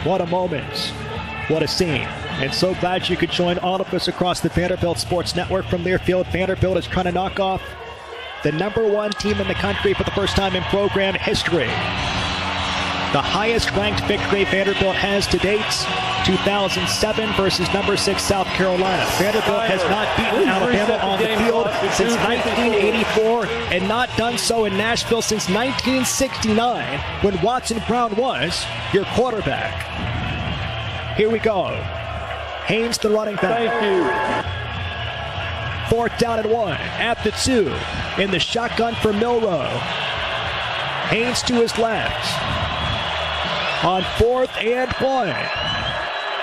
What a moment. What a scene. And so glad you could join all of us across the Vanderbilt Sports Network from Learfield. Vanderbilt is trying to knock off the #1 team in the country for the first time in program history. The highest ranked victory Vanderbilt has to date, 2007 versus #6 South Carolina. Vanderbilt has not beaten Alabama on the field since 1984 and not done so in Nashville since 1969 when Watson Brown was your quarterback. Here we go. Haynes, the running back. Thank you. 4th down and 1 at the 2 in the shotgun for Milroe. Haynes to his left on 4th and 1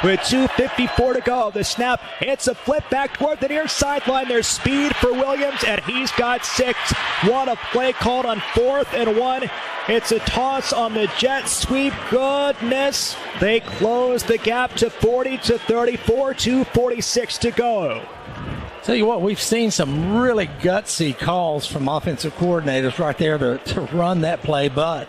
with 2:54 to go. The snap, it's a flip back toward the near sideline. There's speed for Williams, and he's got 6. What a play called on 4th and 1. It's a toss on the jet sweep. Goodness. They close the gap to 40 to 34, 2:46 to go. Tell you what, we've seen some really gutsy calls from offensive coordinators right there to run that play, but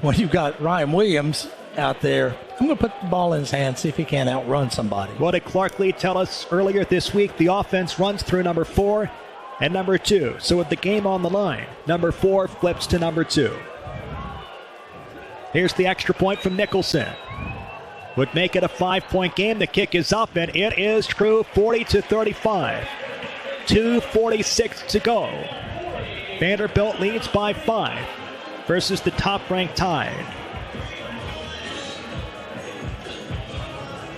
when you've got Ryan Williams out there, I'm going to put the ball in his hand, see if he can outrun somebody. What did Clark Lee tell us earlier this week? The offense runs through number 4 and number 2. So with the game on the line, number 4 flips to number 2. Here's the extra point from Nicholson. Would make it a 5-point game. The kick is up, and it is true, 40 to 35. 2:46 to go. Vanderbilt leads by 5 versus the top-ranked Tide.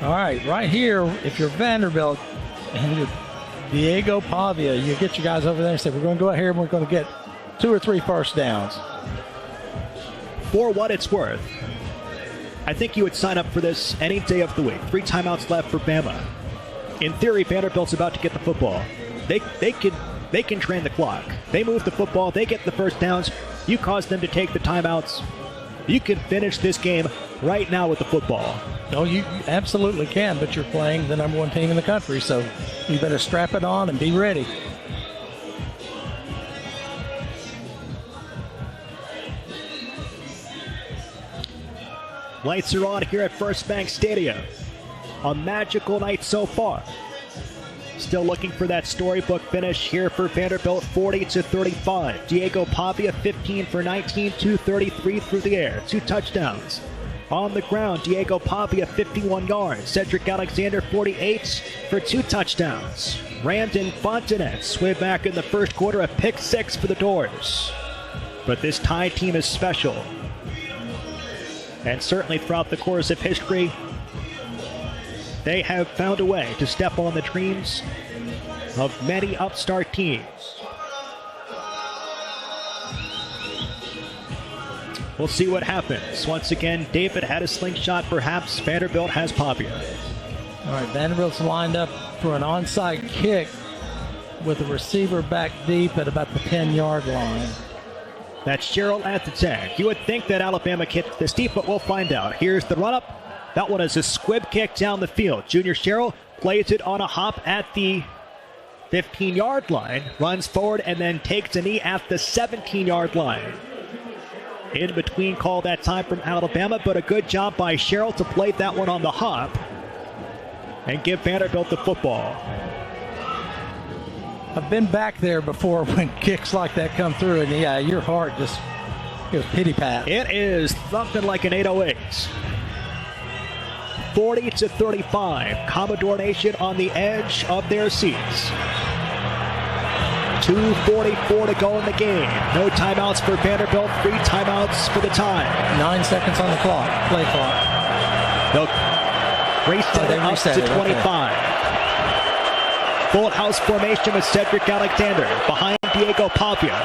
All right here, if you're Vanderbilt and you're Diego Pavia, you get your guys over there and say, we're going to go out here and we're going to get 2 or 3 first downs. For what it's worth, I think you would sign up for this any day of the week. 3 timeouts left for Bama. In theory, Vanderbilt's about to get the football. They can train the clock. They move the football. They get the first downs. You cause them to take the timeouts. You can finish this game right now with the football. No, you absolutely can, but you're playing the #1 team in the country, so you better strap it on and be ready. Lights are on here at First Bank Stadium. A magical night so far. Still looking for that storybook finish here for Vanderbilt, 40 to 35. Diego Pavia, 15 for 19, 233 through the air, 2 touchdowns. On the ground, Diego Pavia, 51 yards. Cedric Alexander, 48 for 2 touchdowns. Brandon Fontenette, way back in the first quarter, a pick 6 for the Doors. But this Tide team is special. And certainly throughout the course of history, they have found a way to step on the dreams of many upstart teams. We'll see what happens. Once again, David had a slingshot. Perhaps Vanderbilt has Pavia. All right, Vanderbilt's lined up for an onside kick with the receiver back deep at about the 10-yard line. That's Sherrill at the 10. You would think that Alabama kicked this deep, but we'll find out. Here's the run-up. That one is a squib kick down the field. Junior Sherrill plays it on a hop at the 15-yard line, runs forward, and then takes a knee at the 17-yard line. In between call that time from Alabama, but a good job by Sherrill to play that one on the hop and give Vanderbilt the football. I've been back there before when kicks like that come through, and yeah, your heart just goes pity-pat. It is thumping like an 808. 40 to 35. Commodore Nation on the edge of their seats. 2:44 to go in the game. No timeouts for Vanderbilt. 3 timeouts for the Tide. 9 seconds on the clock, play clock. They'll reset it up to 25. Okay. Full house formation with Cedric Alexander behind Diego Pavia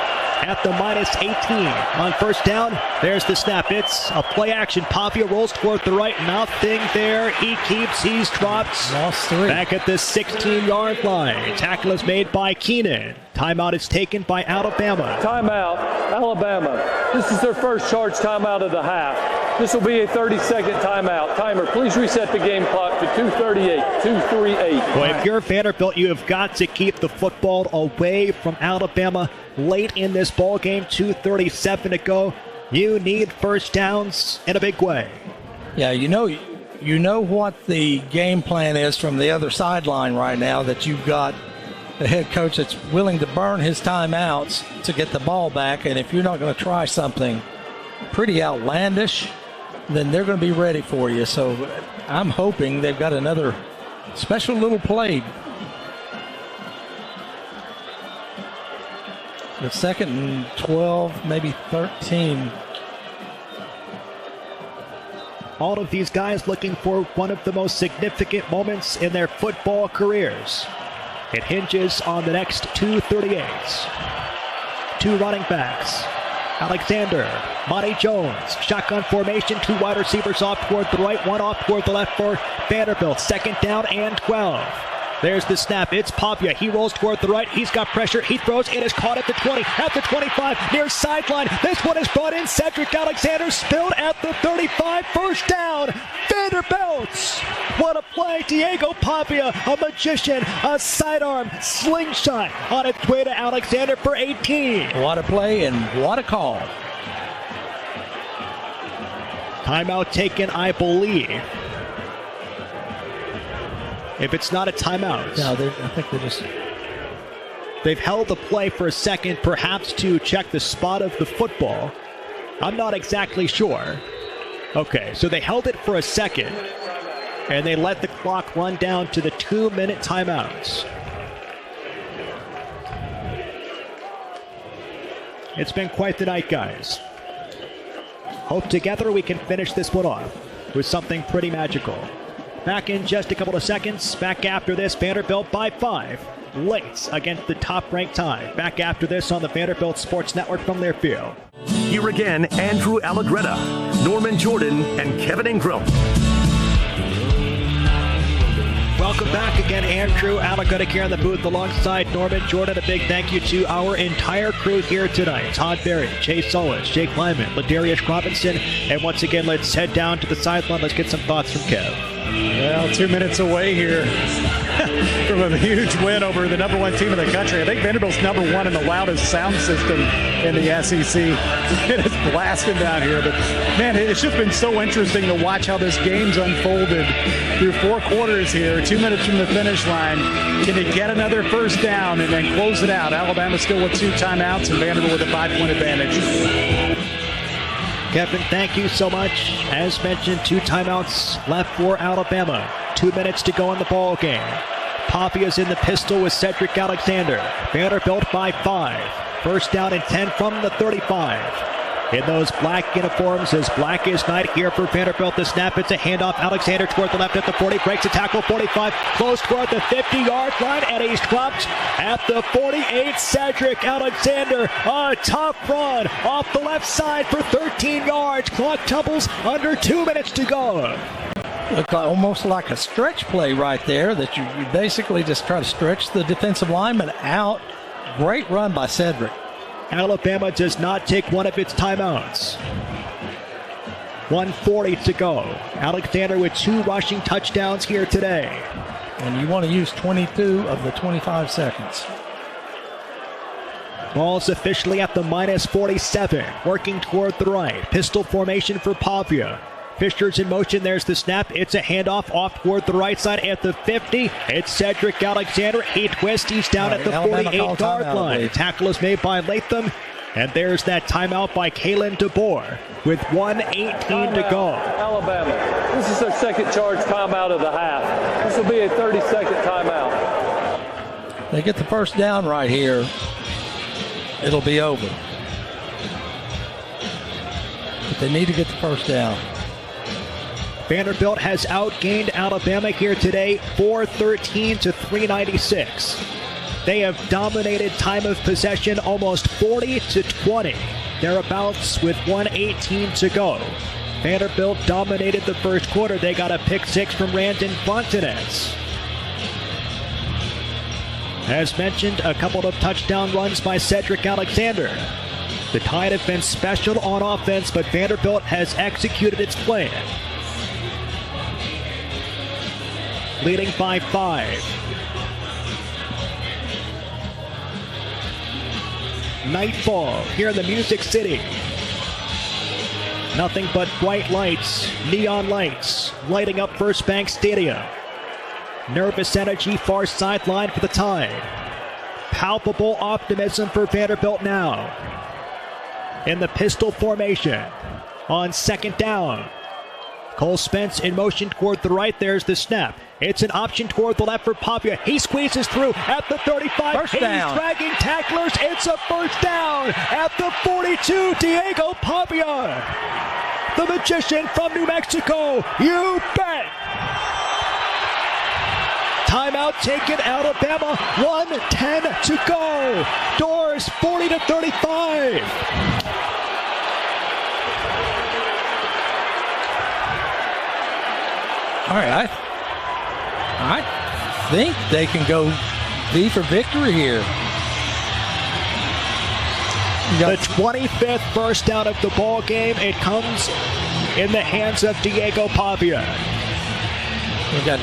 at the -18. On first down, there's the snap. It's a play action. Pavia rolls toward the right. Nothing there. He keeps. He's dropped. Lost 3. Back at the 16-yard line. Tackle is made by Keenan. Timeout is taken by Alabama. Timeout, Alabama. This is their first charge timeout of the half. This will be a 30-second timeout. Timer, please reset the game clock to 2:38, 2:38. Well, if you're Vanderbilt, you have got to keep the football away from Alabama late in this ball game. 2:37 to go. You need first downs in a big way. Yeah, you know, you know what the game plan is from the other sideline right now, that you've got a head coach that's willing to burn his timeouts to get the ball back. And if you're not going to try something pretty outlandish, then they're going to be ready for you. So I'm hoping they've got another special little play. The 2nd and 12, maybe 13. All of these guys looking for one of the most significant moments in their football careers. It hinges on the next 238s. 2 running backs. Alexander, Monty Jones, shotgun formation, 2 wide receivers off toward the right, 1 off toward the left for Vanderbilt. 2nd down and 12. There's the snap. It's Pavia. He rolls toward the right. He's got pressure. He throws. It is caught at the 20, at the 25, near sideline. This one is brought in. Cedric Alexander spilled at the 35. First down. Vanderbilt. What a play. Diego Pavia, a magician, a sidearm slingshot on its way to Alexander for 18. What a play and what a call. Timeout taken, I believe. If it's not a timeout. No, I think they've held the play for a second, perhaps to check the spot of the football. I'm not exactly sure. Okay, so they held it for a second, and they let the clock run down to the 2-minute timeouts. It's been quite the night, guys. Hope together we can finish this one off with something pretty magical. Back in just a couple of seconds. Back after this, Vanderbilt by 5. Late against the top-ranked tie. Back after this on the Vanderbilt Sports Network from their field. Here again, Andrew Allegretta, Norman Jordan, and Kevin Ingram. Welcome back again, Andrew Allegretta here in the booth alongside Norman Jordan. A big thank you to our entire crew here tonight. Todd Berry, Chase Solis, Jake Lyman, Ladarius Robinson, and once again, let's head down to the sideline. Let's get some thoughts from Kev. Well, 2 minutes away here from a huge win over the number 1 team in the country. I think Vanderbilt's number 1 in the loudest sound system in the SEC. It is blasting down here. But, man, it's just been so interesting to watch how this game's unfolded through 4 quarters here. 2 minutes from the finish line. Can they get another first down and then close it out? Alabama still with 2 timeouts and Vanderbilt with a 5-point advantage. Kevin, thank you so much. As mentioned, 2 timeouts left for Alabama. 2 minutes to go in the ball game. Pavia's in the pistol with Cedric Alexander. Vanderbilt by 5. First down and 10 from the 35. In those black uniforms, as black as night here for Vanderbilt. The snap, it's a handoff. Alexander toward the left at the 40, breaks a tackle, 45, close toward the 50-yard line, and he's dropped at the 48. Cedric Alexander, a tough run off the left side for 13 yards. Clock tumbles under 2 minutes to go. Looked like, almost like a stretch play right there, that you basically just try to stretch the defensive lineman out. Great run by Cedric. Alabama does not take one of its timeouts. 1:40 to go. Alexander with 2 rushing touchdowns here today. And you want to use 22 of the 25 seconds. Ball's officially at the -47. Working toward the right. Pistol formation for Pavia. Fisher's in motion. There's the snap. It's a handoff off toward the right side at the 50. It's Cedric Alexander. He twists. He's down at the 48-yard line. Tackle is made by Latham. And there's that timeout by Kalen DeBoer with 1:18 to go. Alabama. This is their second charge timeout of the half. This will be a 30-second timeout. They get the first down right here, it'll be over. But they need to get the first down. Vanderbilt has outgained Alabama here today, 413 to 396. They have dominated time of possession almost 40 to 20. Thereabouts with 1:18 to go. Vanderbilt dominated the first quarter. They got a pick 6 from Randon Fontanez. As mentioned, a couple of touchdown runs by Cedric Alexander. The Tide have been special on offense, but Vanderbilt has executed its plan. Leading by 5. Nightfall here in the Music City. Nothing but bright lights, neon lights, lighting up First Bank Stadium. Nervous energy far sideline for the Tide. Palpable optimism for Vanderbilt now. In the pistol formation on second down. Cole Spence in motion toward the right. There's the snap. It's an option toward the left for Pavia. He squeezes through at the 35. First down. He's dragging tacklers. It's a first down at the 42. Diego Pavia, the magician from New Mexico. You bet. Timeout taken, Alabama. 1:10 to go. Doors 40-35. All right, I think they can go V for victory here. The 25th first down of the ball game. It comes in the hands of Diego Pavia.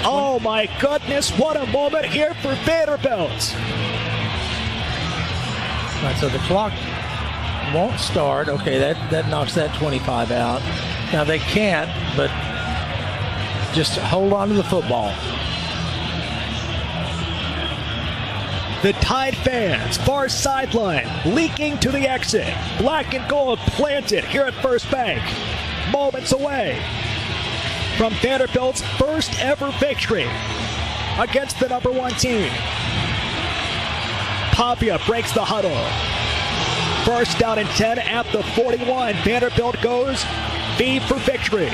Oh my goodness, what a moment here for Vanderbilt. All right, so the clock won't start. Okay, that knocks that 25 out. Now they can't, but just hold on to the football. The Tide fans, far sideline, leaking to the exit. Black and gold planted here at First Bank. Moments away from Vanderbilt's first ever victory against the number 1 team. Pavia breaks the huddle. First down and 10 at the 41. Vanderbilt goes V for victory.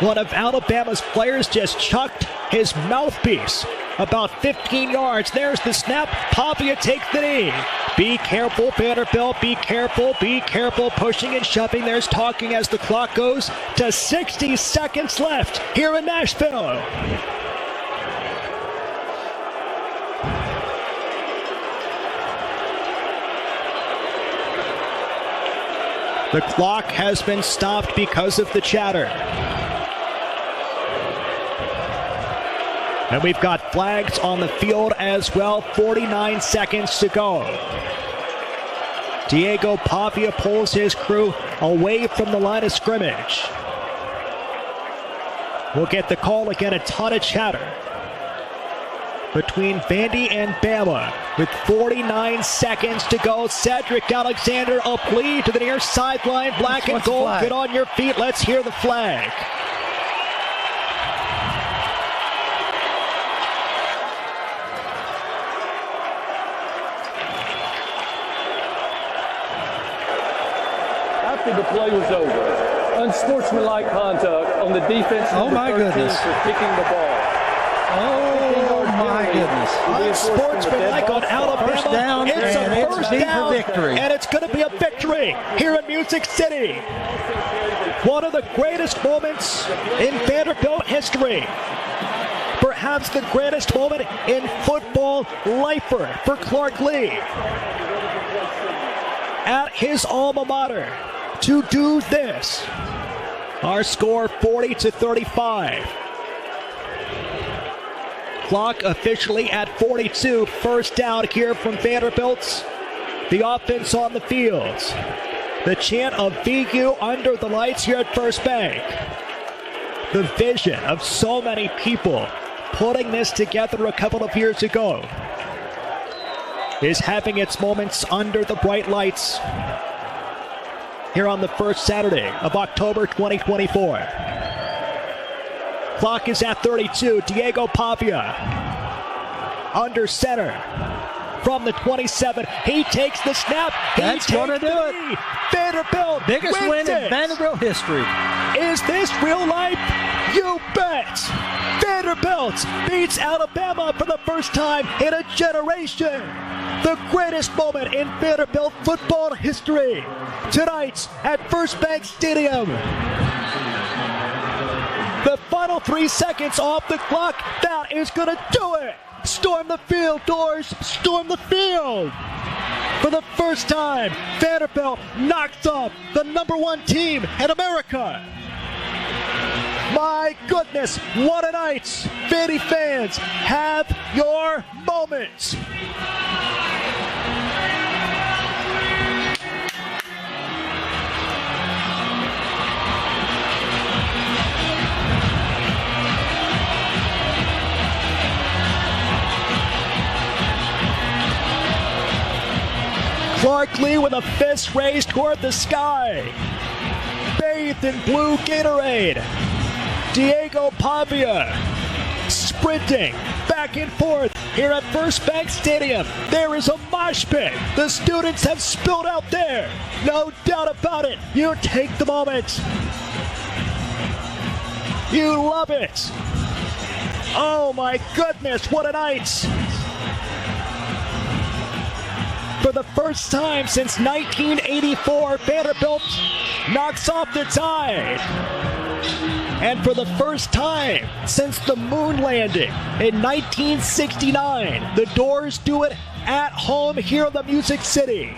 One of Alabama's players just chucked his mouthpiece about 15 yards. There's the snap. Pavia takes the knee. Be careful, Vanderbilt. Be careful. Be careful. Pushing and shoving. There's talking as the clock goes to 60 seconds left here in Nashville. The clock has been stopped because of the chatter. And we've got flags on the field as well. 49 seconds to go. Diego Pavia pulls his crew away from the line of scrimmage. We'll get the call again. A ton of chatter between Vandy and Bama with 49 seconds to go. Cedric Alexander, a plea to the near sideline. Black and gold, get on your feet. Let's hear the flag. After the play was over, unsportsmanlike conduct on the defense. Oh my goodness! For kicking the ball. Oh my goodness! Unsportsmanlike on Alabama. First down, it's a first down, for victory, and it's going to be a victory here in Music City. One of the greatest moments in Vanderbilt history. Perhaps the greatest moment in football lifer for Clark Lee. At his alma mater to do this. Our score 40-35. Clock officially at 42. First down here from Vanderbilt. The offense on the field. The chant of VU under the lights here at First Bank. The vision of so many people putting this together a couple of years ago is having its moments under the bright lights here on the first Saturday of October 2024. Clock is at 32. Diego Pavia under center from the 27. He takes the snap. That's going to do it. Vanderbilt biggest win in Vanderbilt history. Is this real life? You bet. Vanderbilt beats Alabama for the first time in a generation. The greatest moment in Vanderbilt football history. Tonight at First Bank Stadium. The final 3 seconds off the clock. That is going to do it. Storm the field, Doors. Storm the field. For the first time, Vanderbilt knocks off the number 1 team in America. My goodness, what a night! Vandy fans, have your moment! Clark Lee with a fist raised toward the sky. Bathed in blue Gatorade. Diego Pavia sprinting back and forth here at First Bank Stadium. There is a mosh pit. The students have spilled out there. No doubt about it. You take the moment. You love it. Oh my goodness, what a night. For the first time since 1984, Vanderbilt knocks off the Tide. And for the first time since the moon landing in 1969, the Doors do it at home here in the Music City.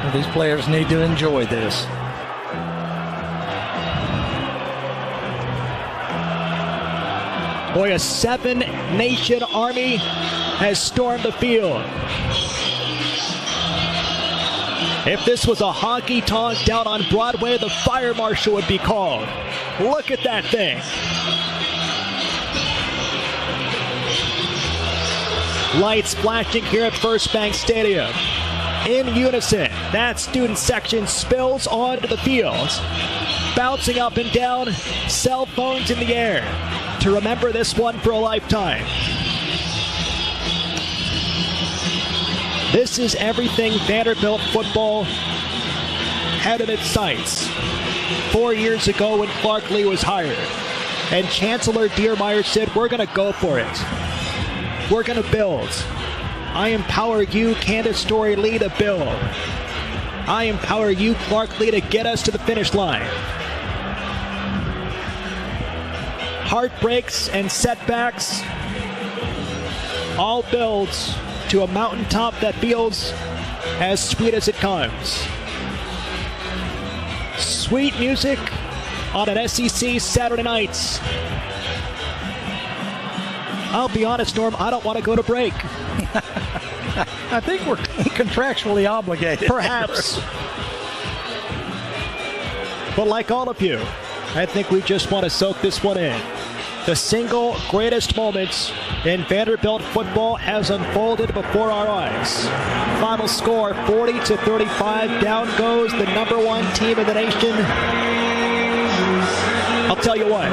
Well, these players need to enjoy this. Boy, a 7-nation army has stormed the field. If this was a honky-tonk down on Broadway, the fire marshal would be called. Look at that thing. Lights flashing here at First Bank Stadium. In unison, that student section spills onto the field. Bouncing up and down, cell phones in the air. To remember this one for a lifetime. This is everything Vanderbilt football had in its sights 4 years ago when Clark Lee was hired. And Chancellor Diermeyer said, we're going to go for it. We're going to build. I empower you, Candace Story Lee, to build. I empower you, Clark Lee, to get us to the finish line. Heartbreaks and setbacks all builds to a mountaintop that feels as sweet as it comes. Sweet music on an SEC Saturday night. I'll be honest, Norm, I don't want to go to break. I think we're contractually obligated. Perhaps. But like all of you, I think we just want to soak this one in. The single greatest moments in Vanderbilt football has unfolded before our eyes. Final score 40-35. Down goes the number one team in the nation. I'll tell you what.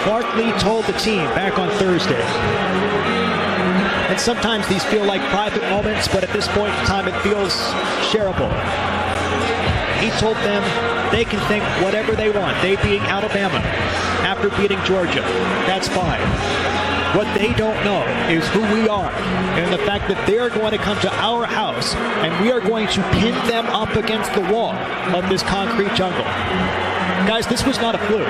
Clark Lee told the team back on Thursday. And sometimes these feel like private moments, but at this point in time it feels shareable. He told them they can think whatever they want. They being Alabama after beating Georgia. That's fine. What they don't know is who we are and the fact that they're going to come to our house and we are going to pin them up against the wall of this concrete jungle. Guys, this was not a fluke.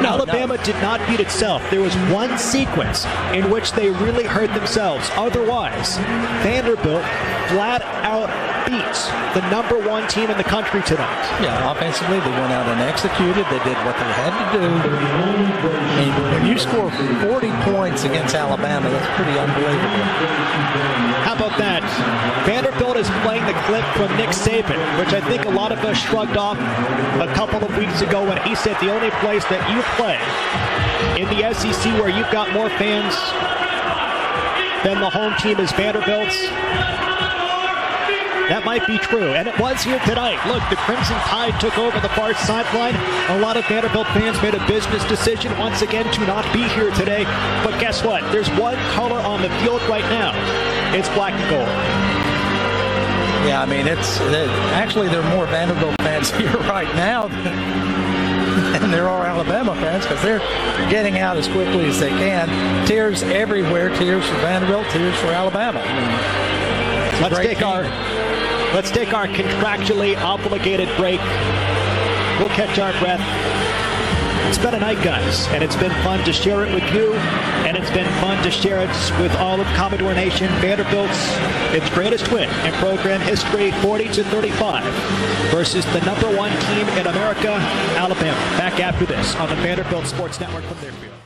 Alabama did not beat itself. There was one sequence in which they really hurt themselves. Otherwise, Vanderbilt flat out beats the number one team in the country tonight. Yeah, offensively, they went out and executed. They did what they had to do. I mean, when you score 40 points against Alabama, that's pretty unbelievable. How about that? Vanderbilt is playing the clip from Nick Saban, which I think a lot of us shrugged off a couple of weeks ago when he said the only place that you play in the SEC where you've got more fans than the home team is Vanderbilt's. That might be true, and it was here tonight. Look, the Crimson Tide took over the far sideline. A lot of Vanderbilt fans made a business decision once again to not be here today. But guess what? There's one color on the field right now. It's black and gold. Yeah, I mean, actually there are more Vanderbilt fans here right now than there are Alabama fans because they're getting out as quickly as they can. Tears everywhere. Tears for Vanderbilt. Tears for Alabama. I mean, Let's take our contractually obligated break. We'll catch our breath. It's been a night, guys, and it's been fun to share it with you, and it's been fun to share it with all of Commodore Nation. Vanderbilt's its greatest win in program history, 40-35, versus the number 1 team in America, Alabama. Back after this on the Vanderbilt Sports Network from their field.